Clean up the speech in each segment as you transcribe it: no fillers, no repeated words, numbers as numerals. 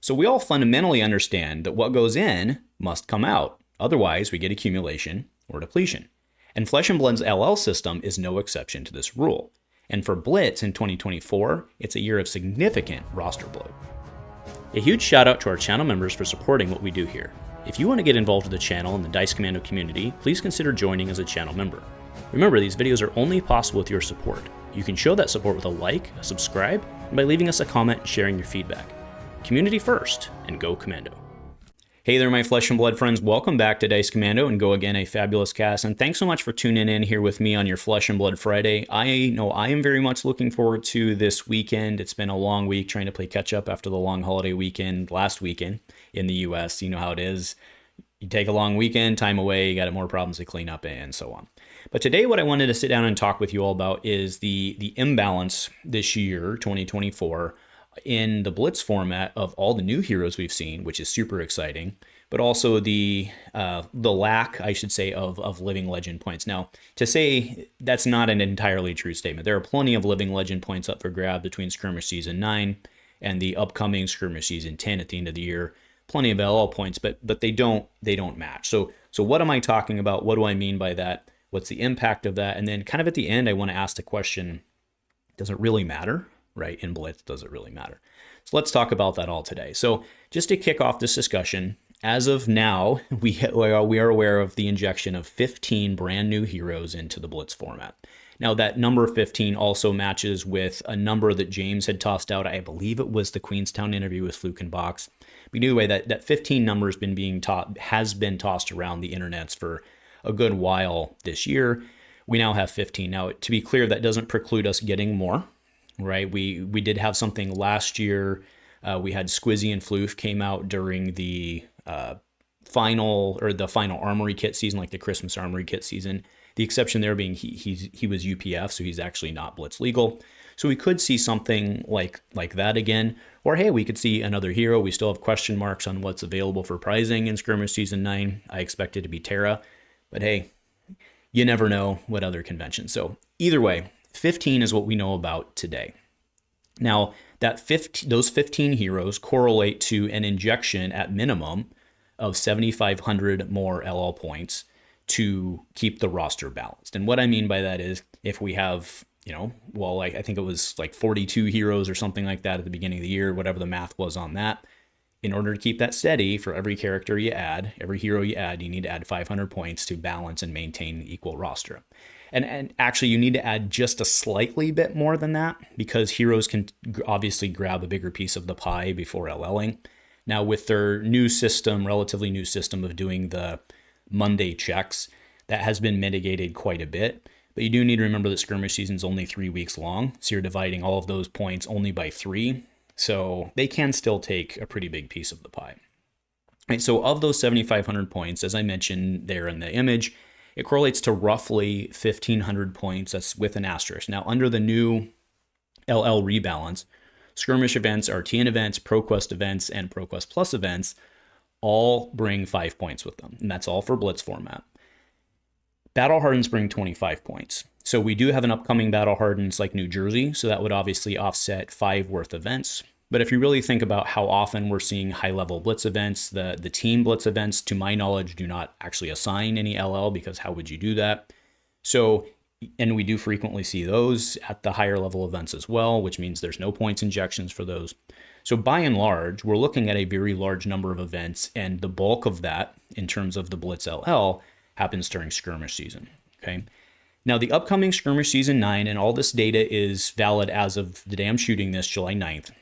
So we all fundamentally understand that what goes in must come out. Otherwise, we get accumulation or depletion. And Flesh and Blood's LL system is no exception to this rule. And for Blitz in 2024, it's a year of significant roster bloat. A huge shout out to our channel members for supporting what we do here. If you want to get involved with the channel and the Dice Commando community, please consider joining as a channel member. Remember, these videos are only possible with your support. You can show that support with a like, a subscribe, and by leaving us a comment and sharing your feedback. Community first, and go Commando. Hey there, my Flesh and Blood friends. Welcome back to Dice Commando and Go Again, a fabulous cast. And thanks so much for tuning in here with me on your Flesh and Blood Friday. I know I am very much looking forward to this weekend. It's been a long week trying to play catch up after the long holiday weekend last weekend in the US. You know how it is. You take a long weekend, time away, you got more problems to clean up and so on. But today what I wanted to sit down and talk with you all about is the imbalance this year, 2024, in the Blitz format of all the new heroes we've seen, which is super exciting, but also the lack, I should say, of living legend points. Now, to say that's not an entirely true statement. There are plenty of living legend points up for grab between Skirmish Season 9 and the upcoming Skirmish Season 10 at the end of the year. Plenty of LL points, but they don't match. So what am I talking about? What do I mean by that? What's the impact of that? And then kind of at the end, I want to ask the question, does it really matter? Right, in Blitz, does it really matter? So let's talk about that all today. So just to kick off this discussion, as of now, we are aware of the injection of 15 brand new heroes into the Blitz format. Now that number 15 also matches with a number that James had tossed out. I believe it was the Queenstown interview with Fluke and Box. But anyway, that 15 number has been tossed around the internets for a good while this year. We now have 15. Now, to be clear, that doesn't preclude us getting more. Right, we did have something last year. We had Squizzy and Floof came out during the final Armory kit season, like the Christmas Armory kit season. The exception there being he was UPF, so he's actually not Blitz legal. So we could see something like that again, or hey, we could see another hero. We still have question marks on what's available for prizing in Skirmish Season 9. I expect it to be Terra, but hey, you never know what other conventions. So either way, 15 is what we know about today. Now, those 15 heroes correlate to an injection at minimum of 7,500 more LL points to keep the roster balanced. And what I mean by that is if we have, I think it was like 42 heroes or something like that at the beginning of the year, whatever the math was on that, in order to keep that steady, for every character you add, every hero you add, you need to add 500 points to balance and maintain equal roster. And actually, you need to add just a slightly bit more than that because heroes can obviously grab a bigger piece of the pie before LLing. Now, with their relatively new system of doing the Monday checks, that has been mitigated quite a bit. But you do need to remember that Skirmish Season is only 3 weeks long, so you're dividing all of those points only by 3. So they can still take a pretty big piece of the pie. Right, so of those 7,500 points, as I mentioned there in the image, it correlates to roughly 1,500 points. That's with an asterisk. Now, under the new LL rebalance, skirmish events, RTN events, ProQuest events, and ProQuest Plus events all bring 5 points with them. And that's all for Blitz format. Battle Hardens bring 25 points. So we do have an upcoming Battle Hardens like New Jersey. So that would obviously offset 5 worth events. But if you really think about how often we're seeing high-level Blitz events, the team Blitz events, to my knowledge, do not actually assign any LL because how would you do that? So, and we do frequently see those at the higher level events as well, which means there's no points injections for those. So by and large, we're looking at a very large number of events, and the bulk of that, in terms of the Blitz LL, happens during Skirmish Season, okay? Now, the upcoming Skirmish Season 9, and all this data is valid as of the day I'm shooting this, July 9th.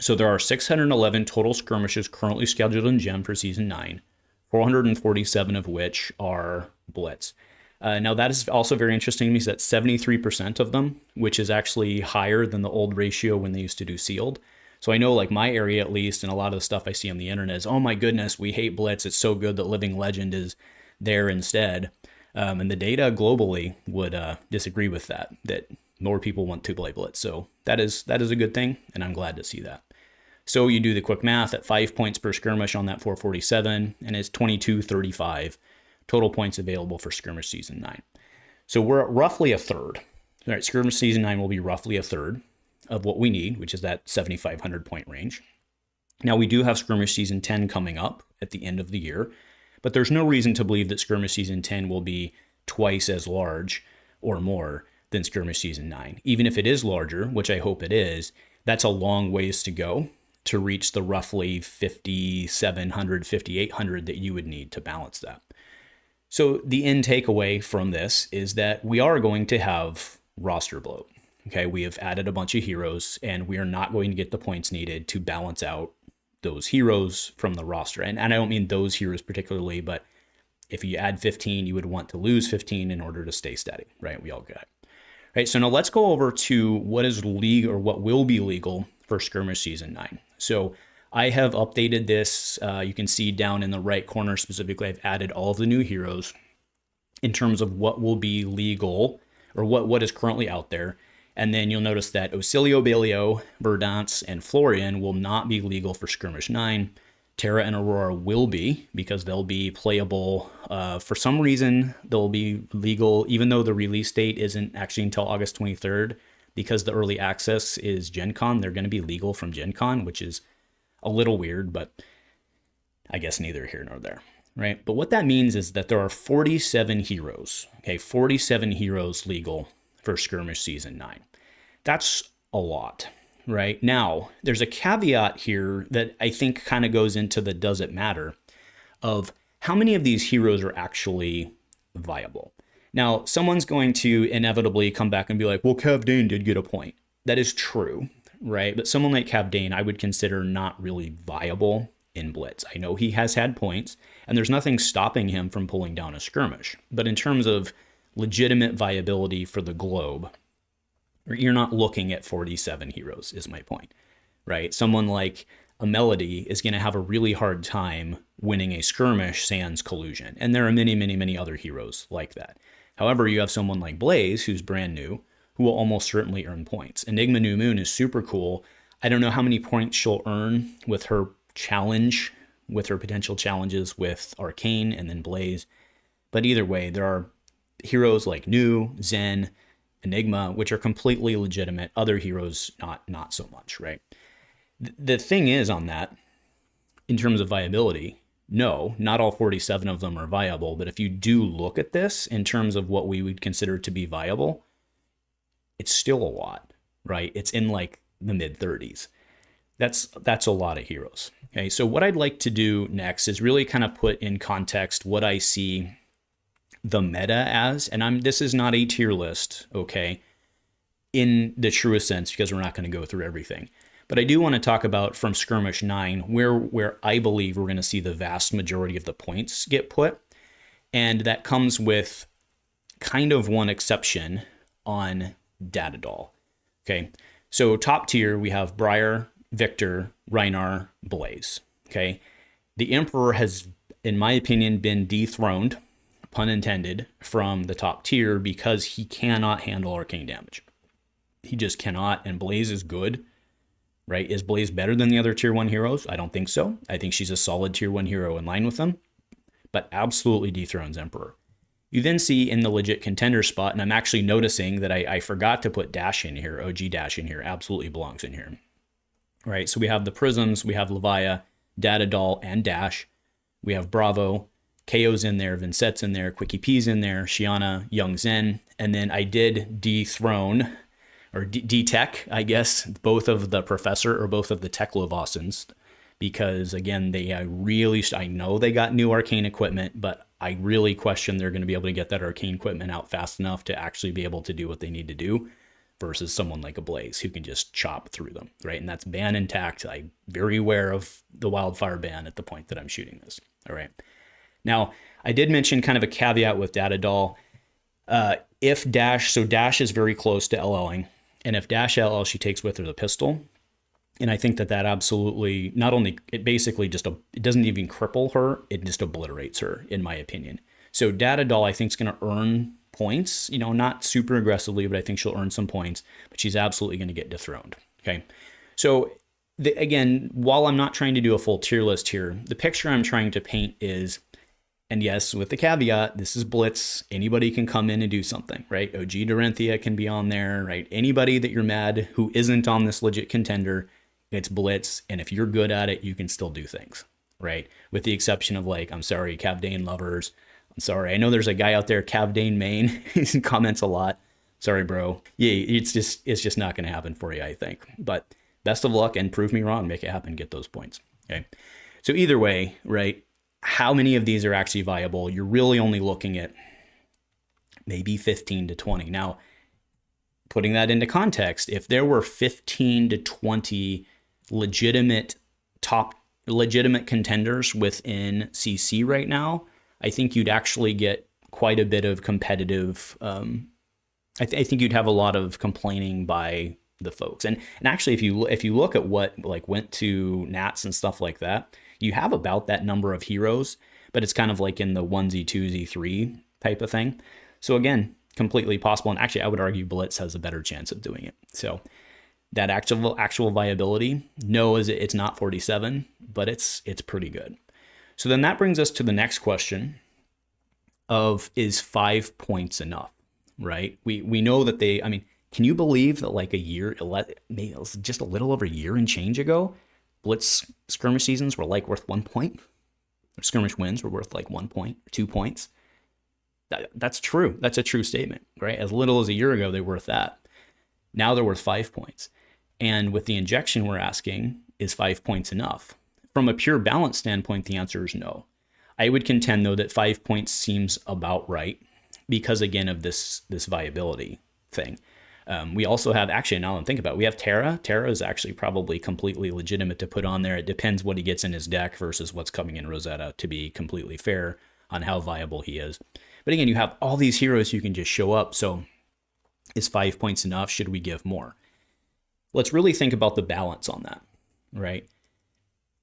So there are 611 total skirmishes currently scheduled in Gem for Season 9, 447 of which are Blitz. Now that is also very interesting because that's 73% of them, which is actually higher than the old ratio when they used to do sealed. So I know like my area at least, and a lot of the stuff I see on the internet is, oh my goodness, we hate Blitz. It's so good that Living Legend is there instead. And the data globally would disagree with that more people want to play Blitz. So that is a good thing, and I'm glad to see that. So you do the quick math at 5 points per skirmish on that 447, and it's 2235 total points available for Skirmish Season 9. So we're at roughly a third. All right, Skirmish Season 9 will be roughly a third of what we need, which is that 7,500 point range. Now, we do have Skirmish Season 10 coming up at the end of the year, but there's no reason to believe that Skirmish Season 10 will be twice as large or more than Skirmish Season 9. Even if it is larger, which I hope it is, that's a long ways to go to reach the roughly 5,700, 5,800 that you would need to balance that. So the end takeaway from this is that we are going to have roster bloat. Okay, we have added a bunch of heroes, and we are not going to get the points needed to balance out those heroes from the roster. And I don't mean those heroes particularly, but if you add 15, you would want to lose 15 in order to stay steady, right? We all get it. Right, so now let's go over to what is legal, or what will be legal for Skirmish Season 9. So I have updated this. You can see down in the right corner specifically, I've added all of the new heroes in terms of what will be legal, or what is currently out there. And then you'll notice that Ocilio, Baleo, Verdance, and Florian will not be legal for Skirmish 9. Terra and Aurora will be, because they'll be playable. For some reason, they'll be legal, even though the release date isn't actually until August 23rd, because the early access is Gen Con. They're going to be legal from Gen Con, which is a little weird, but I guess neither here nor there, right? But what that means is that there are 47 heroes, okay, 47 heroes legal for Skirmish Season 9. That's a lot. Right now, there's a caveat here that I think kind of goes into the does it matter of how many of these heroes are actually viable. Now, someone's going to inevitably come back and be like, well, Cavdane did get a point. That is true, right? But someone like Cavdane, I would consider not really viable in Blitz. I know he has had points, and there's nothing stopping him from pulling down a skirmish. But in terms of legitimate viability for the globe, you're not looking at 47 heroes, is my point, right? Someone like a Melody is going to have a really hard time winning a skirmish sans collusion. And there are many, many, many other heroes like that. However, you have someone like Blaze, who's brand new, who will almost certainly earn points. Enigma New Moon is super cool. I don't know how many points she'll earn with her challenge, with her potential challenges with Arcane and then Blaze. But either way, there are heroes like Nu, Zen, Enigma, which are completely legitimate. Other heroes, not so much, right? The thing is on that, in terms of viability, no, not all 47 of them are viable. But if you do look at this in terms of what we would consider to be viable, it's still a lot, right? It's in like the mid 30s. That's a lot of heroes. Okay, so what I'd like to do next is really kind of put in context what I see the meta as, and this is not a tier list, okay, in the truest sense, because we're not going to go through everything. But I do want to talk about from Skirmish 9, where I believe we're going to see the vast majority of the points get put. And that comes with kind of one exception on Data Doll. Okay, so top tier, we have Briar, Victor, Rhinar, Blaze. Okay, the Emperor has, in my opinion, been dethroned, pun intended, from the top tier because he cannot handle arcane damage. He just cannot, and Blaze is good, right? Is Blaze better than the other tier 1 heroes? I don't think so. I think she's a solid tier 1 hero in line with them, but absolutely dethrones Emperor. You then see in the legit contender spot, and I'm actually noticing that I forgot to put Dash in here, OG Dash in here, absolutely belongs in here. Right, so we have the Prisms, we have Levia, Data Doll, and Dash. We have Bravo, Kayo's in there, Vincet's in there, Quickie P's in there, Shiana, Young Zen, and then I did dethrone, or detech, I guess, both of the Professor or both of the Teklovosins, because again, I know they got new arcane equipment, but I really question they're going to be able to get that arcane equipment out fast enough to actually be able to do what they need to do, versus someone like a Blaze who can just chop through them, right? And that's ban intact. I'm very aware of the wildfire ban at the point that I'm shooting this, all right? Now, I did mention kind of a caveat with Data Doll. If Dash, so Dash is very close to LLing, and if Dash LL, she takes with her the pistol, and I think that absolutely, not only, it basically just, it doesn't even cripple her, it just obliterates her, in my opinion. So Data Doll, I think, is going to earn points, not super aggressively, but I think she'll earn some points, but she's absolutely going to get dethroned, okay? So, again, while I'm not trying to do a full tier list here, the picture I'm trying to paint is, and yes, with the caveat, this is Blitz. Anybody can come in and do something, right? OG Dorinthea can be on there, right? Anybody that you're mad who isn't on this legit contender It's Blitz, and if you're good at it, you can still do things, right? With the exception of like, I'm sorry, Cavdane lovers. I'm sorry. I know there's a guy out there, Cavdane main. He comments a lot. Sorry, bro. Yeah, it's just not going to happen for you, I think. But best of luck and prove me wrong. Make it happen. Get those points. Okay. So either way, right? How many of these are actually viable? You're really only looking at maybe 15 to 20. Now, putting that into context, if there were 15 to 20 legitimate contenders within CC right now, I think you'd actually get quite a bit of competitive. I think you'd have a lot of complaining by the folks. And actually, if you look at what like went to Nats and stuff like that, you have about that number of heroes, but it's kind of like in the 1Z, 2Z, 3 type of thing. So again, completely possible. And actually, I would argue Blitz has a better chance of doing it. So that actual viability, no, it's not 47, but it's pretty good. So then that brings us to the next question of, is 5 points enough, right? We know that can you believe that like maybe it was just a little over a year and change ago, Blitz skirmish seasons were like worth 1 point? Or skirmish wins were worth like 1 point, 2 points. That's true. That's a true statement, right? As little as a year ago, they were worth that. Now they're worth 5 points. And with the injection we're asking, is 5 points enough? From a pure balance standpoint, the answer is no. I would contend, though, that 5 points seems about right because, again, of this viability thing. We also have, actually, now I'm thinking about it, we have Terra. Terra is actually probably completely legitimate to put on there. It depends what he gets in his deck versus what's coming in Rosetta, to be completely fair on how viable he is. But again, you have all these heroes you can just show up. So is 5 points enough? Should we give more? Let's really think about the balance on that, right?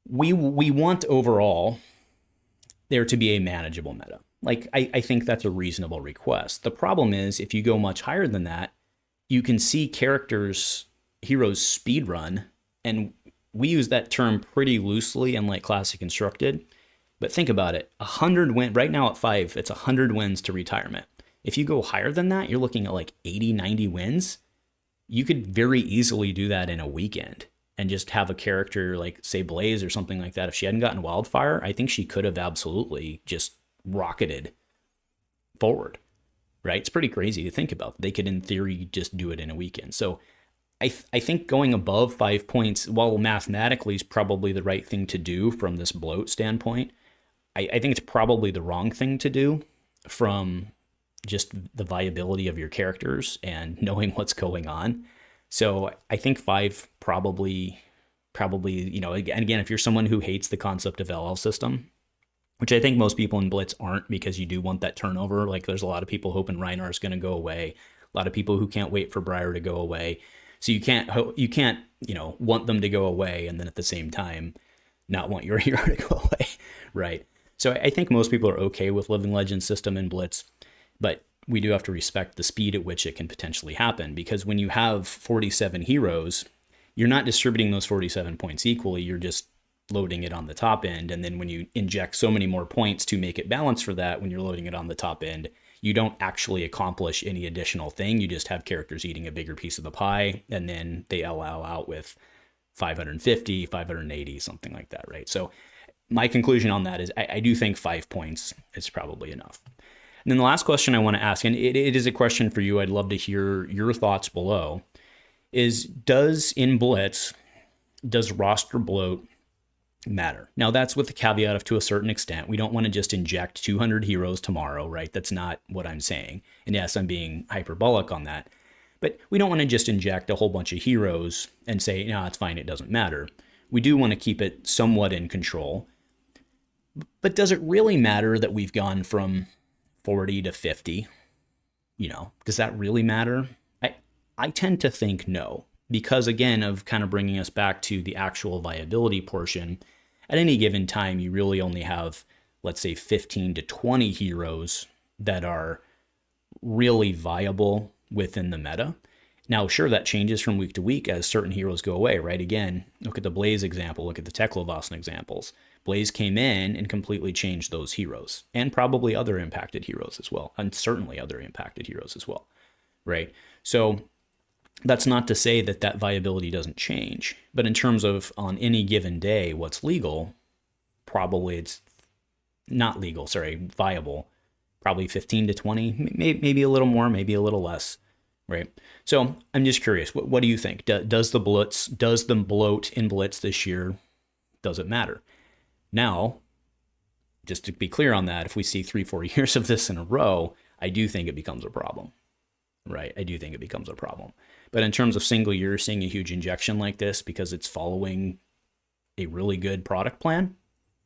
We want overall there to be a manageable meta. Like, I think that's a reasonable request. The problem is, if you go much higher than that, you can see heroes speed run, and we use that term pretty loosely in like Classic Constructed. But think about it, 100 win right now at 5, it's 100 wins to retirement. If you go higher than that, you're looking at like 80, 90 wins. You could very easily do that in a weekend and just have a character like, say, Blaze or something like that. If she hadn't gotten Wildfire, I think she could have absolutely just rocketed forward, right? It's pretty crazy to think about. They could, in theory, just do it in a weekend. So I think going above 5 points, while mathematically is probably the right thing to do from this bloat standpoint, I think it's probably the wrong thing to do from just the viability of your characters and knowing what's going on. So I think 5 probably, again, if you're someone who hates the concept of LL system, which I think most people in Blitz aren't, because you do want that turnover. Like, there's a lot of people hoping Rhinar is going to go away. A lot of people who can't wait for Briar to go away. So you can't, want them to go away and then at the same time not want your hero to go away, right? So I think most people are okay with Living Legend system in Blitz, but we do have to respect the speed at which it can potentially happen, because when you have 47 heroes, you're not distributing those 47 points equally. You're just loading it on the top end. And then when you inject so many more points to make it balance for that, when you're loading it on the top end, you don't actually accomplish any additional thing. You just have characters eating a bigger piece of the pie, and then they allow out with 550, 580, something like that, right? So my conclusion on that is I do think 5 points is probably enough. And then the last question I want to ask, and it is a question for you, I'd love to hear your thoughts below, is does roster bloat matter? Now, that's with the caveat of, to a certain extent, we don't want to just inject 200 heroes tomorrow, right? That's not what I'm saying. And yes, I'm being hyperbolic on that. But we don't want to just inject a whole bunch of heroes and say, no, it's fine, it doesn't matter. We do want to keep it somewhat in control. But does it really matter that we've gone from 40 to 50? Does that really matter? I tend to think no, because again, of kind of bringing us back to the actual viability portion, at any given time, you really only have, let's say, 15 to 20 heroes that are really viable within the meta. Now, sure, that changes from week to week as certain heroes go away, right? Again, look at the Blaze example, look at the Teklovasan examples. Blaze came in and completely changed those heroes, and probably other impacted heroes as well, and certainly other impacted heroes as well, right? So That's not to say that that viability doesn't change. But in terms of on any given day, what's legal, probably it's not legal, viable. Probably 15 to 20, maybe a little more, maybe a little less, right? So I'm just curious, what do you think? Does the bloat in Blitz this year, does it matter? Now, just to be clear on that, if we see 3-4 years of this in a row, I do think it becomes a problem, right? I do think it becomes a problem. But in terms of single year, seeing a huge injection like this because it's following a really good product plan,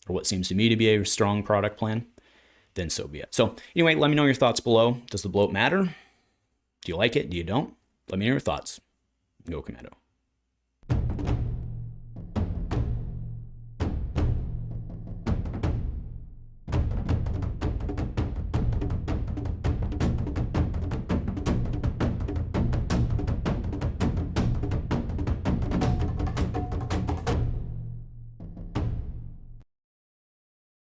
or what seems to me to be a strong product plan, then so be it. So anyway, let me know your thoughts below. Does the bloat matter? Do you like it? Do you don't? Let me know your thoughts. Go Commando.